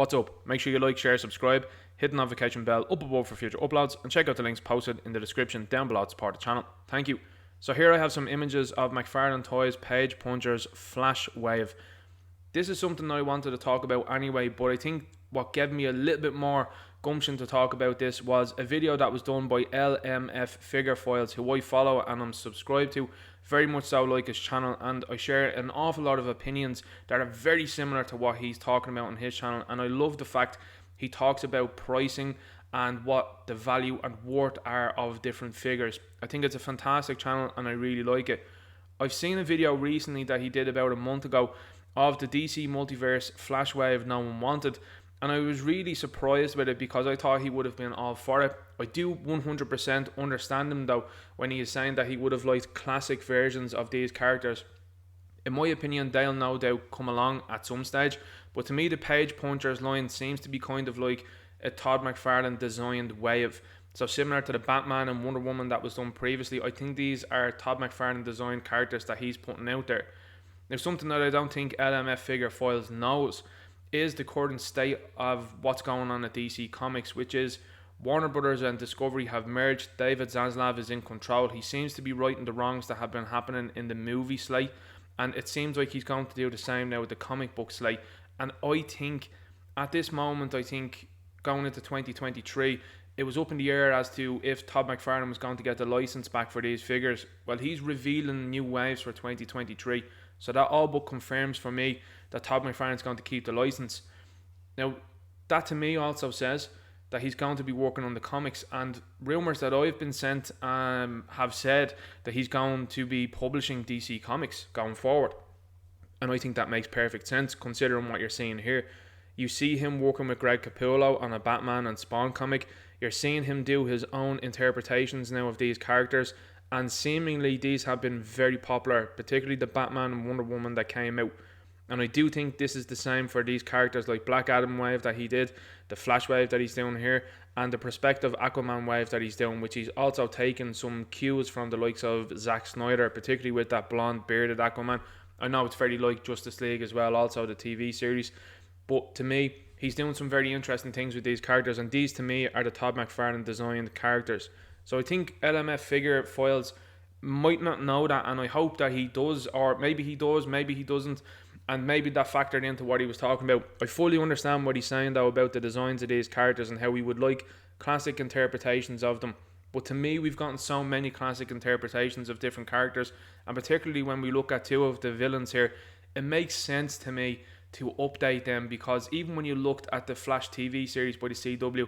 What's up? Make sure you like, share, subscribe, hit the notification bell up above for future uploads, and check out the links posted in the description down below to support the channel. Thank you. So here I have some images of McFarlane Toys Page Puncher's Flash Wave. This is something I wanted to talk about anyway, but I think what gave me a little bit more gumption to talk about this was a video that was done by LMF Figure Files, who I follow and I'm subscribed to, very much so like his channel, and I share an awful lot of opinions that are very similar to what he's talking about on his channel. And I love the fact he talks about pricing and what the value and worth are of different figures. I think it's a fantastic channel and I really like it. I've seen a video recently that he did about a month ago of the DC Multiverse Flash Wave No One Wanted, and I was really surprised with it because I thought he would have been all for it. I do 100% understand him though when he is saying that he would have liked classic versions of these characters. In my opinion, they'll no doubt come along at some stage, but to me the Page Punchers line seems to be kind of like a Todd McFarlane designed wave. So similar to the Batman and Wonder Woman that was done previously, I think these are Todd McFarlane designed characters that he's putting out there. Now, something that I don't think LMF Figure Files knows is the current state of what's going on at DC Comics, which is Warner Brothers and Discovery have merged. David Zaslav is in control. He seems to be righting the wrongs that have been happening in the movie slate, and it seems like he's going to do the same now with the comic book slate. And I think at this moment, going into 2023, it was up in the air as to if Todd McFarlane was going to get the license back for these figures. Well, he's revealing new waves for 2023, so that all but confirms for me that Todd McFarlane is going to keep the license. Now, that to me also says that he's going to be working on the comics, and rumours that I've been sent have said that he's going to be publishing DC Comics going forward. And I think that makes perfect sense considering what you're seeing here. You see him working with Greg Capullo on a Batman and Spawn comic. You're seeing him do his own interpretations now of these characters, and seemingly these have been very popular, particularly the Batman and Wonder Woman that came out. And I do think this is the same for these characters like Black Adam wave that he did, the Flash wave that he's doing here, and the prospective Aquaman wave that he's doing, which he's also taken some cues from the likes of Zack Snyder, particularly with that blonde bearded Aquaman. I know it's very like Justice League as well, also the TV series, but to me, he's doing some very interesting things with these characters, and these to me are the Todd McFarlane designed characters. So I think LMF Figure Files might not know that, and I hope that he does, or maybe he does, maybe he doesn't, and maybe that factored into what he was talking about. I fully understand what he's saying though about the designs of these characters and how we would like classic interpretations of them. But to me, we've gotten so many classic interpretations of different characters, and particularly when we look at two of the villains here, it makes sense to me to update them, because even when you looked at the Flash TV series by the CW,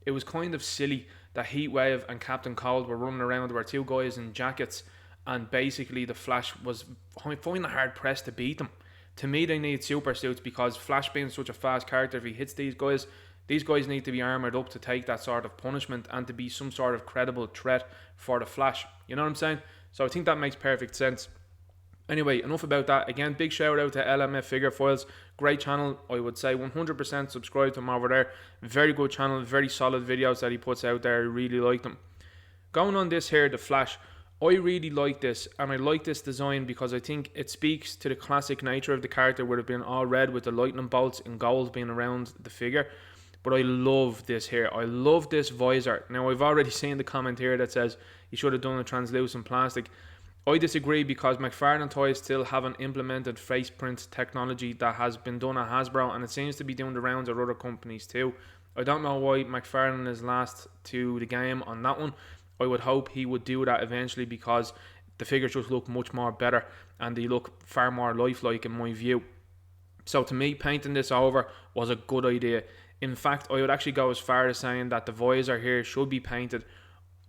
it was kind of silly that Heatwave and Captain Cold were running around. There were two guys in jackets, and basically the Flash was finding it hard pressed to beat them. To me, they need super suits, because Flash being such a fast character, if he hits these guys need to be armoured up to take that sort of punishment and to be some sort of credible threat for the Flash. You know what I'm saying? So I think that makes perfect sense. Anyway, enough about that. Again, big shout out to LMF Figure Files. Great channel. I would say 100% subscribe to him over there. Very good channel. Very solid videos that he puts out there. I really like them. Going on this here, the Flash. I really like this, and I like this design because I think it speaks to the classic nature of the character, would have been all red with the lightning bolts and gold being around the figure. But I love this here. I love this visor. Now, I've already seen the comment here that says you should have done a translucent plastic. I disagree, because McFarlane Toys still haven't implemented face print technology that has been done at Hasbro, and it seems to be doing the rounds at other companies too. I don't know why McFarlane is last to the game on that one. I would hope he would do that eventually, because the figures just look much more better and they look far more lifelike in my view. So to me, painting this over was a good idea. In fact, I would actually go as far as saying that the visor here should be painted.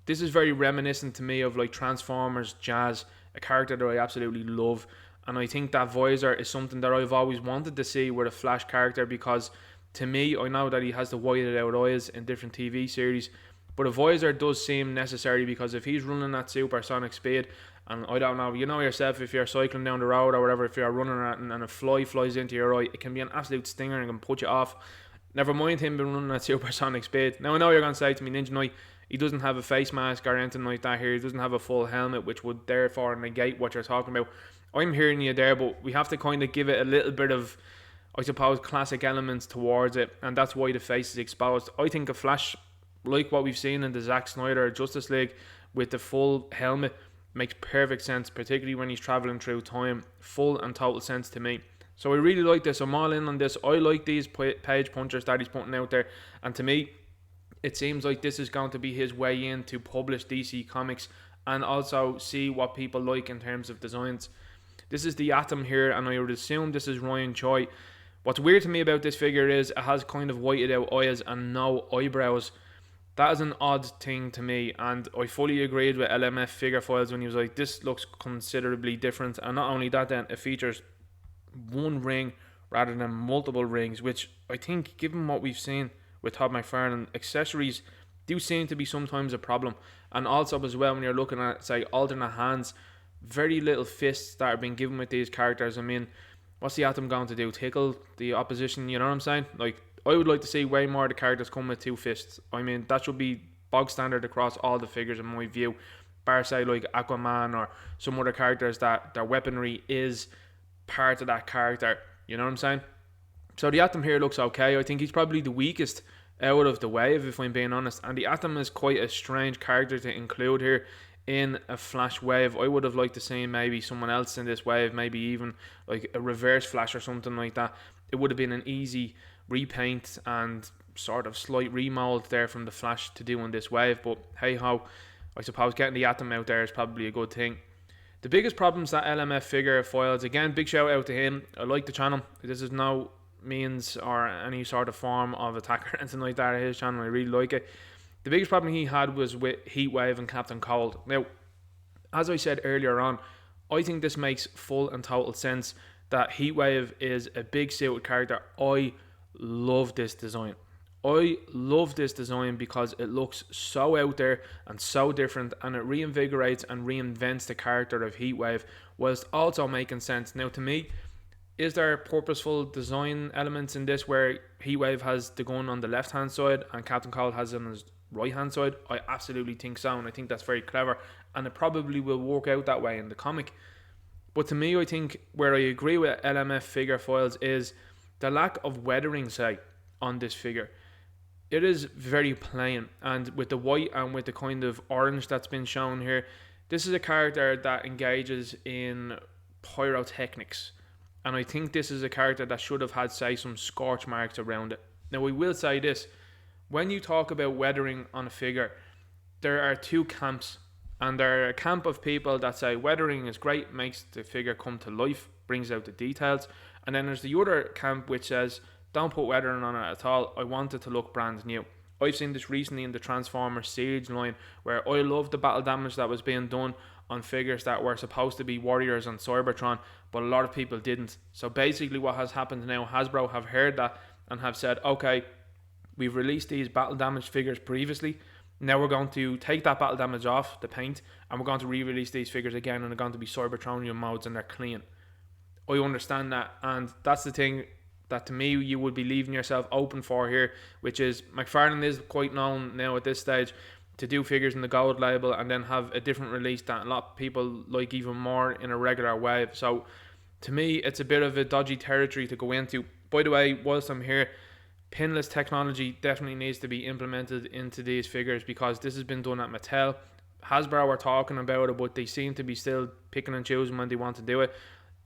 This is very reminiscent to me of like Transformers Jazz, a character that I absolutely love. And I think that visor is something that I've always wanted to see with a Flash character, because to me, I know that he has the whited out eyes in different TV series, but a visor does seem necessary, because if he's running at supersonic speed, and I don't know, you know yourself, if you're cycling down the road or whatever, if you're running at and a fly flies into your eye, it can be an absolute stinger and can put you off. Never mind him being running at supersonic speed. Now I know you're going to say to me, Ninja Knight, he doesn't have a face mask or anything like that here. He doesn't have a full helmet, which would therefore negate what you're talking about. I'm hearing you there, but we have to kind of give it a little bit of I suppose, classic elements towards it, and that's why the face is exposed. I think a Flash, like what we've seen in the Zack Snyder Justice League with the full helmet, makes perfect sense, particularly when he's travelling through time. Full and total sense to me. So I really like this. I'm all in on this. I like these page punchers that he's putting out there, and to me, it seems like this is going to be his way in to publish DC Comics and also see what people like in terms of designs. This is the Atom here, and I would assume this is Ryan Choi. What's weird to me about this figure is it has kind of whited out eyes and no eyebrows. That is an odd thing to me, and I fully agreed with LMF Figure Files when he was like, this looks considerably different. And not only that, then it features one ring rather than multiple rings, which I think, given what we've seen with Todd McFarlane, accessories do seem to be sometimes a problem. And also as well, when you're looking at, say, alternate hands, very little fists that are being given with these characters. I mean, what's the Atom going to do? Tickle the opposition, you know what I'm saying? Like, I would like to see way more of the characters come with two fists. I mean, that should be bog standard across all the figures in my view. Bar say like Aquaman or some other characters that their weaponry is part of that character, you know what I'm saying? So the Atom here looks okay. I think he's probably the weakest out of the wave, if I'm being honest. And the Atom is quite a strange character to include here in a Flash wave. I would have liked to see maybe someone else in this wave, maybe even like a reverse Flash or something like that. It would have been an easy repaint and sort of slight remold there from the Flash to do in this wave. But hey ho, I suppose getting the Atom out there is probably a good thing. The biggest problems that LMF Figure Files, again, big shout out to him. I like the channel. This is no means or any sort of form of attack or anything like that at his channel. I really like it. The biggest problem he had was with Heatwave and Captain Cold. Now, as I said earlier on, I think this makes full and total sense that Heatwave is a big suited character. I love this design. I love this design because it looks so out there and so different, and it reinvigorates and reinvents the character of Heatwave whilst also making sense. Now, to me, is there purposeful design elements in this where Heatwave has the gun on the left hand side and Captain Cold has it on his right hand side? I absolutely think so, and I think that's very clever, and it probably will work out that way in the comic. But to me, I think where I agree with LMF Figure Files is the lack of weathering, say, on this figure. It is very plain, and with the white and with the kind of orange that's been shown here, this is a character that engages in pyrotechnics, and I think this is a character that should have had, say, some scorch marks around it. Now, we will say this, when you talk about weathering on a figure, there are two camps, and there are a camp of people that say weathering is great, makes the figure come to life, brings out the details, and then there's the other camp which says don't put weathering on it at all, I want it to look brand new. I've seen this recently in the Transformers Siege line, where I love the battle damage that was being done on figures that were supposed to be Warriors on Cybertron, but a lot of people didn't. So basically what has happened now, Hasbro have heard that and have said, okay, we've released these battle damage figures previously, now we're going to take that battle damage off the paint and we're going to re-release these figures again, and they're going to be Cybertronian modes and they're clean. I understand that, and that's the thing that to me you would be leaving yourself open for here, which is McFarlane is quite known now at this stage to do figures in the gold label and then have a different release that a lot of people like even more in a regular wave. So to me it's a bit of a dodgy territory to go into. By the way, whilst I'm here, pinless technology definitely needs to be implemented into these figures, because this has been done at Mattel. Hasbro are talking about it, but they seem to be still picking and choosing when they want to do it.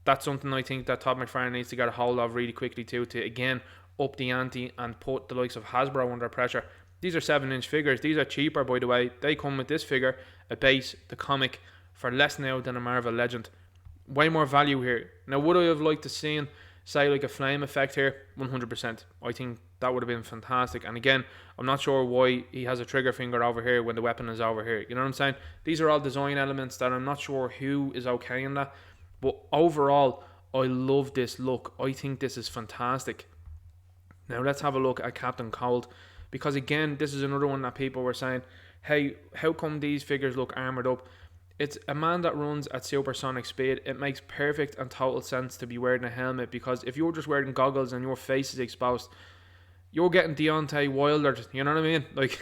That's something I think that Todd McFarlane needs to get a hold of really quickly too, to again up the ante and put the likes of Hasbro under pressure. These are 7-inch figures. These are cheaper, by the way. They come with this figure, a base, the comic, for less now than a Marvel Legend. Way more value here. Now, would I have liked to seen, say, like a flame effect here? 100%. I think that would have been fantastic. And again, I'm not sure why he has a trigger finger over here when the weapon is over here. You know what I'm saying? These are all design elements that I'm not sure who is okay in that. But overall, I love this look. I think this is fantastic. Now let's have a look at Captain Cold, because again, this is another one that people were saying, hey, how come these figures look armoured up? It's a man that runs at supersonic speed. It makes perfect and total sense to be wearing a helmet, because if you're just wearing goggles and your face is exposed, you're getting Deontay Wilder, you know what I mean? Like,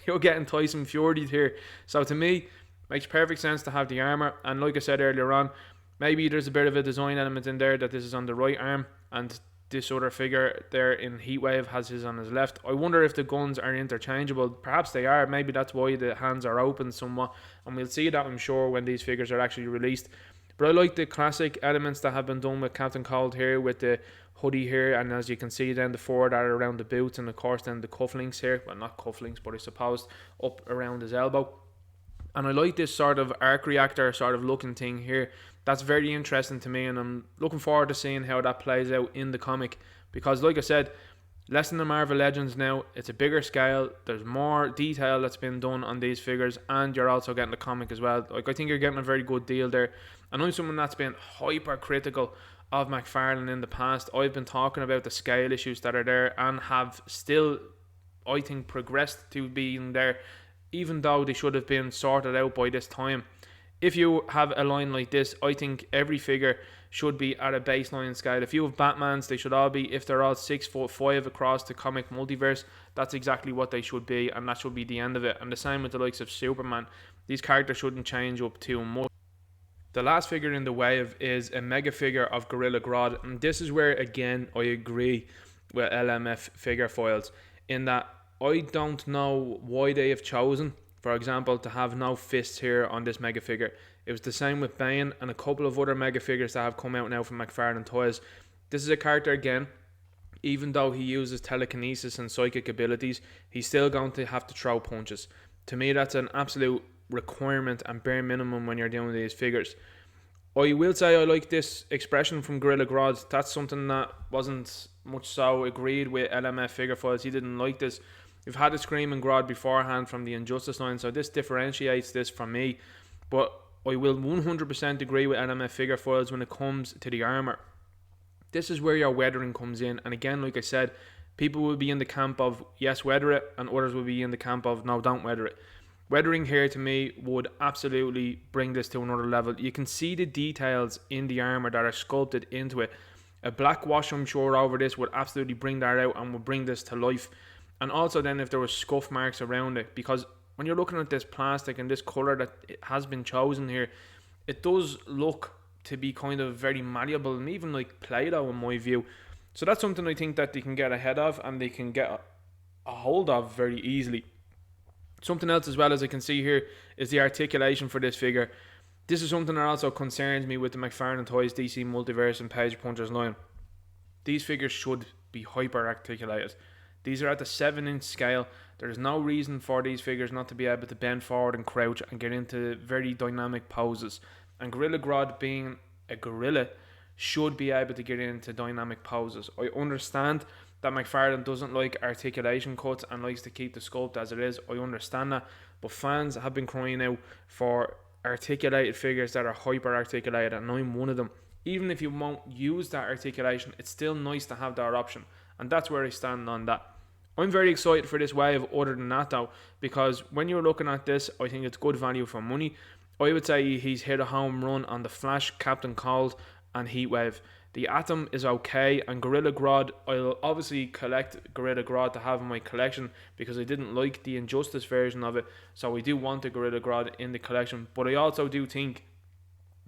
you're getting Tyson Fury here. So to me, makes perfect sense to have the armour. And like I said earlier on, maybe there's a bit of a design element in there that this is on the right arm, and this other figure there in Heatwave has his on his left. I wonder if the guns are interchangeable. Perhaps they are. Maybe that's why the hands are open somewhat, and we'll see that, I'm sure, when these figures are actually released. But I like the classic elements that have been done with Captain Cold here, with the hoodie here, and as you can see then the four that are around the boots, and of course then the cufflinks here. Well, not cufflinks, but I suppose up around his elbow. And I like this sort of arc reactor sort of looking thing here. That's very interesting to me, and I'm looking forward to seeing how that plays out in the comic, because like I said, less than the Marvel Legends now, it's a bigger scale, there's more detail that's been done on these figures, and you're also getting the comic as well. Like, I think you're getting a very good deal there. And I'm someone that's been hyper critical of McFarlane in the past. I've been talking about the scale issues that are there, and have still, I think, progressed to being there, even though they should have been sorted out by this time. If you have a line like this, I think every figure should be at a baseline scale. If you have Batmans, they should all be, if they're all 6'5" across the comic multiverse, that's exactly what they should be, and that should be the end of it. And the same with the likes of Superman. These characters shouldn't change up too much. The last figure in the wave is a mega figure of Gorilla Grodd, and this is where, again, I agree with LMF figure foils, in that I don't know why they have chosen, for example, to have no fists here on this mega figure. It was the same with Bane and a couple of other mega figures that have come out now from McFarlane Toys. This is a character, again, even though he uses telekinesis and psychic abilities, he's still going to have to throw punches. To me, that's an absolute requirement and bare minimum when you're doing these figures. I will say I like this expression from Gorilla Grodd. That's something that wasn't much so agreed with LMF figure foils. He didn't like this. We've had a Screaming Grodd beforehand from the Injustice line, so this differentiates this from me. But I will 100% agree with LMF figure foils when it comes to the armour. This is where your weathering comes in, and again, like I said, people will be in the camp of yes, weather it, and others will be in the camp of no, don't weather it. Weathering here to me would absolutely bring this to another level. You can see the details in the armour that are sculpted into it. A black wash, I'm sure, over this would absolutely bring that out and would bring this to life. And also then if there was scuff marks around it, because when you're looking at this plastic and this colour that it has been chosen here, it does look to be kind of very malleable and even like Play-Doh in my view. So that's something I think that they can get ahead of and they can get a hold of very easily. Something else as well, as I can see here, is the articulation for this figure. This is something that also concerns me with the McFarlane Toys DC Multiverse and Page Punchers line. These figures should be hyper articulated. These are at the 7-inch scale. There's no reason for these figures not to be able to bend forward and crouch and get into very dynamic poses. And Gorilla Grodd, being a gorilla, should be able to get into dynamic poses. I understand that McFarlane doesn't like articulation cuts and likes to keep the sculpt as it is. I understand that. But fans have been crying out for articulated figures that are hyper articulated, and I'm one of them. Even if you won't use that articulation, it's still nice to have that option. And that's where I stand on that. I'm very excited for this wave other than that though, because when you're looking at this, I think it's good value for money. I would say he's hit a home run on the Flash, Captain Cold and Heatwave. The Atom is okay, and Gorilla Grodd, I'll obviously collect Gorilla Grodd to have in my collection because I didn't like the Injustice version of it, so I do want the Gorilla Grodd in the collection. But I also do think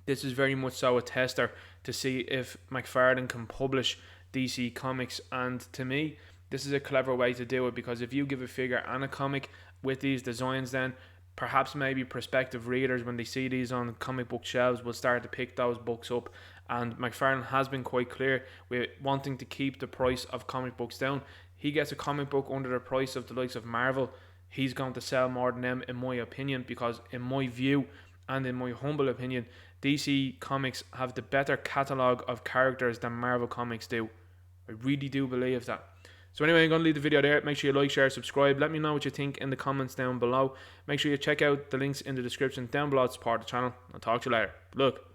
this is very much so a tester to see if McFarlane can publish DC Comics, and to me this is a clever way to do it, because if you give a figure and a comic with these designs, then perhaps maybe prospective readers, when they see these on comic book shelves, will start to pick those books up. And McFarlane has been quite clear with wanting to keep the price of comic books down. He gets a comic book under the price of the likes of Marvel, he's going to sell more than them, in my opinion, because in my view and in my humble opinion, DC Comics have the better catalogue of characters than Marvel Comics do. I really do believe that. So anyway, I'm going to leave the video there. Make sure you like, share, subscribe. Let me know what you think in the comments down below. Make sure you check out the links in the description down below to support the channel. I'll talk to you later. Look.